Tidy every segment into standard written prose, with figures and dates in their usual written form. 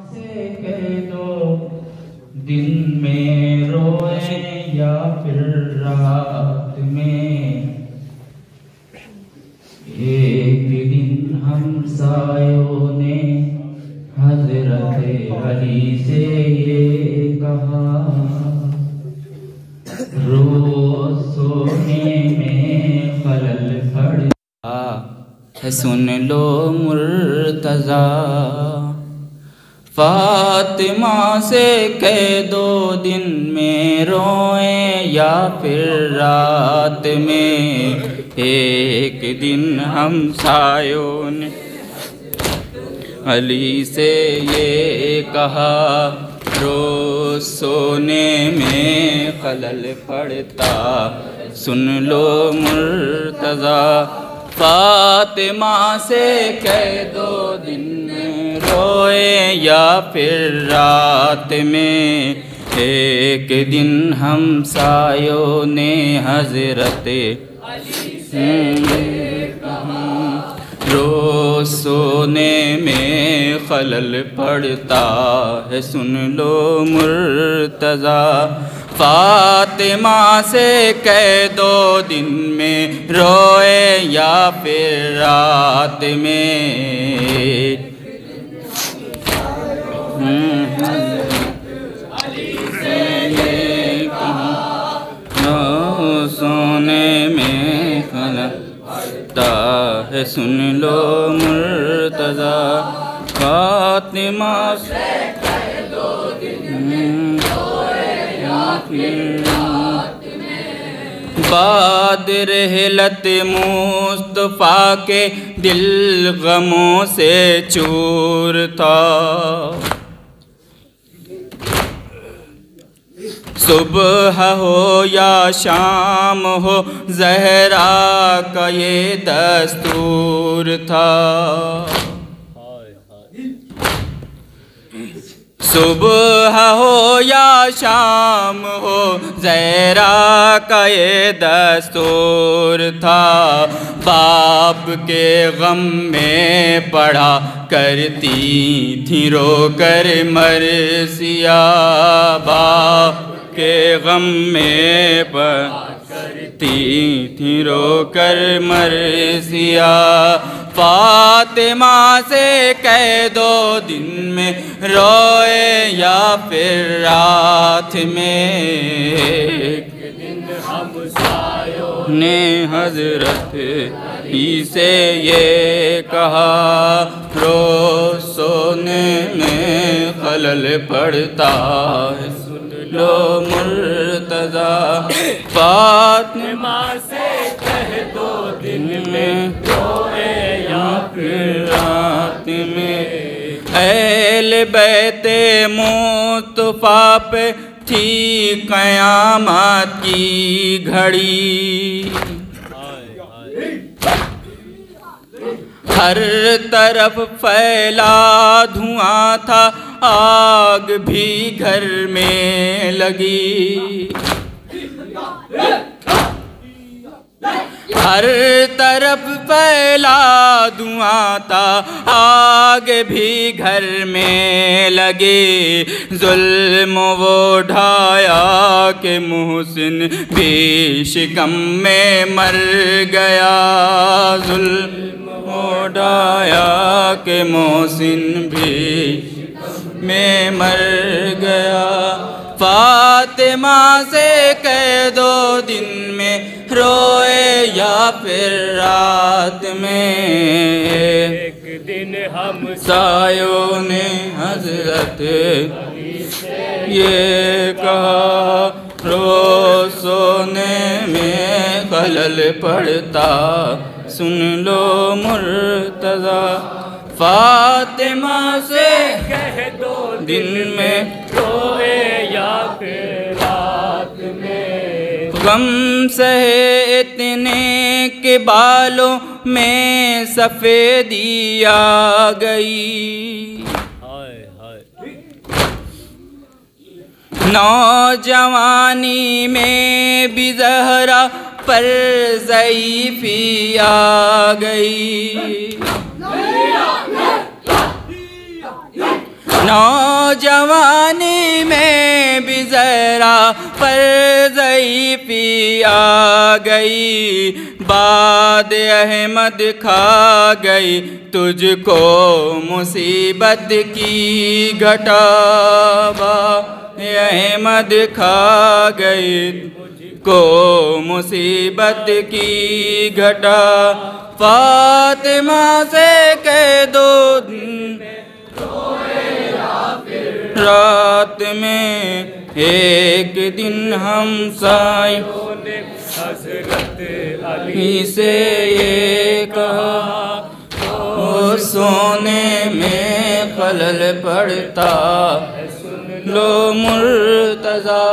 से कह दो दिन में रोए या फिर रात में, एक दिन हम सायों ने हजरत अली से ये कहा, रोज सोने में खलल पड़ता है सुन लो मुर्तज़ा। फातिमा से कह दो दिन में रोए या फिर रात में, एक दिन हम सायों ने अली से ये कहा, रोज सोने में खलल पड़ता सुन लो मुर्तज़ा। फातिमा से कह दो दिन में रोए या फिर रात में, एक दिन हम सायों ने हजरत रोज सोने में खलल पड़ता है सुन लो मुर्तज़ा। फातिमा से कह दो दिन में रोए या फिर रात में, सोने में खलल पड़ता है सुन लो मुर्तज़ा। फातिमा से कह दो दिन में रोए या फिर रात में, बाद रहलत मुस्तफ़ा के दिल गमों से चूर था। सुबह हो या शाम हो ज़हरा का ये दस्तूर था। सुबह हो या शाम हो ज़हरा का ये दस्तूर था। बाप के गम में पड़ा करती थी रो कर मरसिया, बाप के गम में करती थी रो कर मरसिया। फातिमा से कह दो दिन में रोए या फिर रात में, एक दिन हम सायों ने हजरत ही से ये कहा, रोज सोने में खलल पड़ता है सुन लो मुर्तज़ा। फातिमा से कह दो दिन में रोए या फिर रात में, अहले बैते मुस्तफ़ा पे थी क़यामत की घड़ी। हर तरफ फैला धुआं था, आग भी घर में लगी। हर तरफ फैला धुआं था, आग भी घर में लगे। जुल्म वो ढाया के मुहसिन भी शिकम में मर गया। जुल्म वो ढाया के मुहसिन भी में मर गया। फातिमा से कह दो दिन में रोए या फिर रात में, एक दिन हम सायों ने हजरत ये कहा, रोज सोने में खलल पड़ता सुन लो मुर्तज़ा। फातिमा से कह दो दिन में रोए या फिर रात में, गम सहे इतने के बालों में सफ़ेदी आ गई। नौजवानी में भी ज़हरा पर ज़ईफ़ी आ गई। नौजवानी में भी ज़रा पर ज़ईफ़ी आ गई, बाद अहमद खा गई तुझको मुसीबत की घटा, अहमद खा गई को मुसीबत की घटा। फातिमा से कह दो रात में एक दिन हम सायों ने हज़रत अली से ये कहा, ओ सोने में खलल पड़ता लो मुर्तज़ा।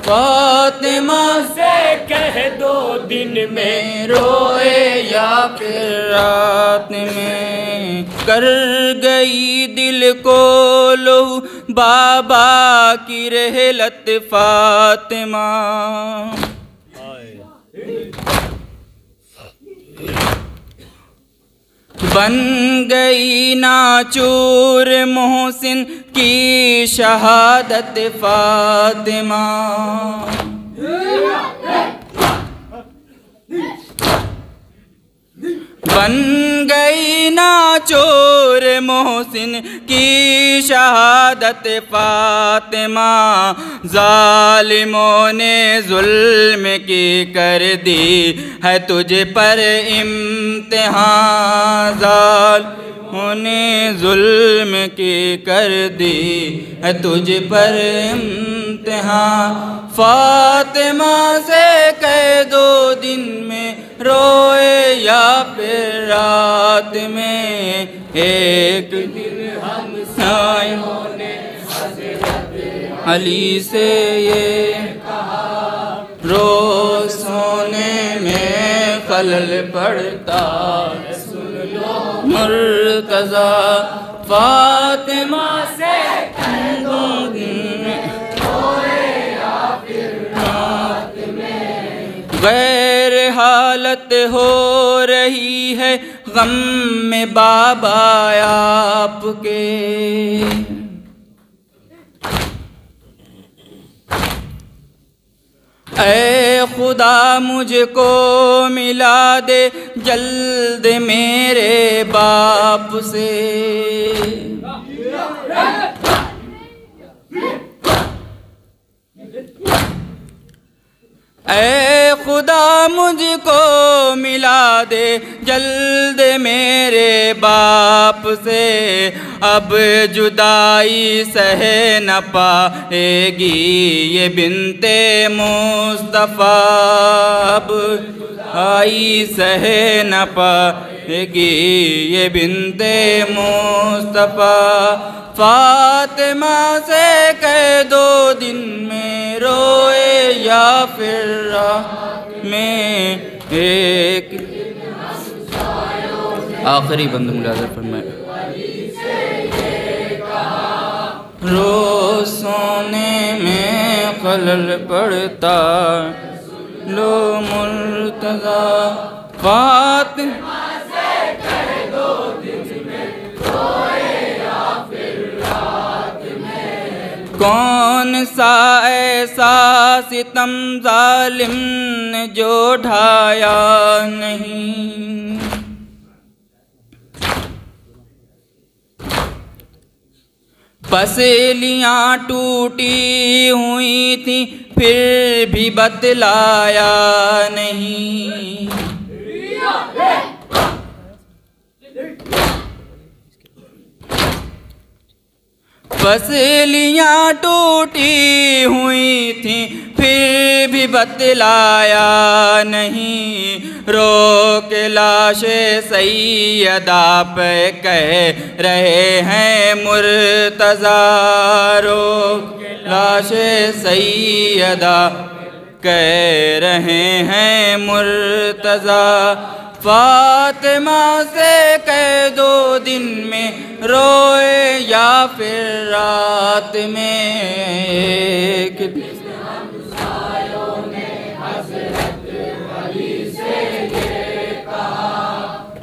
फातिमा से कह दो दिन में रोए या फिर रात में, कर गई दिल को लो बाबा की रहलत फातिमा। बन गई नाचूर मोहसिन की शहादत फातिमा। बन गई नाचोर मोहसिन की शहादत फातिमा। जालिमों ने जुल्म की कर दी है तुझ पर इम्तिहान, जालिमों ने जुल्म की कर दी है तुझ पर इम्तिहान। फातिमा से कह दो दिन में रोए या फिर रात में, एक दिन हम सायों ने हज़रत अली से ये कहा, रोज़ सोने में खलल पड़ता सुन लो मुर्तज़ा। फातिमा से कह दो दिन में रोए या फिर रात में, गैर हालत हो रही है गम में बाबा आपके। ऐ खुदा मुझको मिला दे जल्द मेरे बाप से। ऐ खुदा मुझको मिला दे जल्द मेरे बाप से, अब जुदाई सह न पाएगी ये बिन्ते मुस्तफ़ा। अब जुदाई सह न पाएगी ये बिन्ते मुस्तफ़ा। फातिमा से कह दो दिन में रोए या फिर रात में, एक आखिरी बंद मुलाज़ा फरमाए। रोज़ सोने में खलल पड़ता लो मुर्तज़ा। फातिमा से कह दो दिन में रोए या फिर रात में, कौन सा ऐसा सितम जालिम ने जो ढाया नहीं। पसलियाँ टूटी हुई थी फिर भी बतलाया नहीं। पसलियाँ टूटी हुई थी फिर भी बतलाया नहीं। रोक लाशे सैयदा पे कह रहे हैं मुर्तज़ा। रोक लाशे सैयदा कह रहे हैं मुर्तज़ा। फातिमा से कह दो दिन में रोए या फिर रात में, एक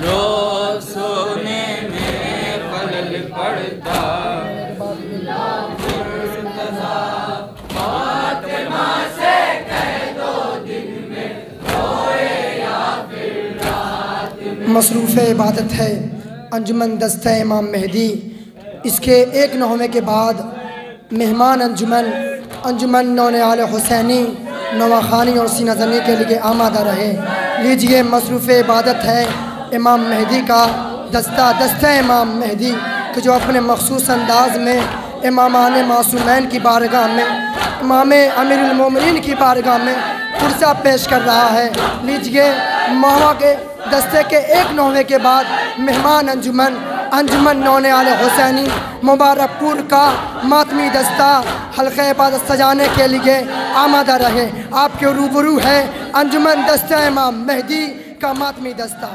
रोज़ सोने में खलल पड़ता मसरूफ़ इबादत है अंजुमन दस्ता इमाम मेहदी। इसके एक नौवे के बाद मेहमान अंजुमन नौने आले हुसैनी नवाखानी और सीना ज़नी के लिए आमादा रहे। लीजिए मसरूफ़ इबादत है इमाम मेहदी का दस्ता इमाम मेहदी कि जो अपने मखसूस अंदाज में इमामान मासूमैन की बारगाह में इमाम अमीरुल मोमिनीन की बारगाह में पुरसा पेश कर रहा है। लीजिए मामा के दस्ते के एक नौवे के बाद मेहमान अंजुमन नौने आले हुसैनी मुबारकपुर का मातमी दस्ता हल्क़े इबादत सजाने के लिए आमादा रहे। आपके रूबरू है अंजुमन दस्ता इमाम मेहदी का मातमी दस्ता।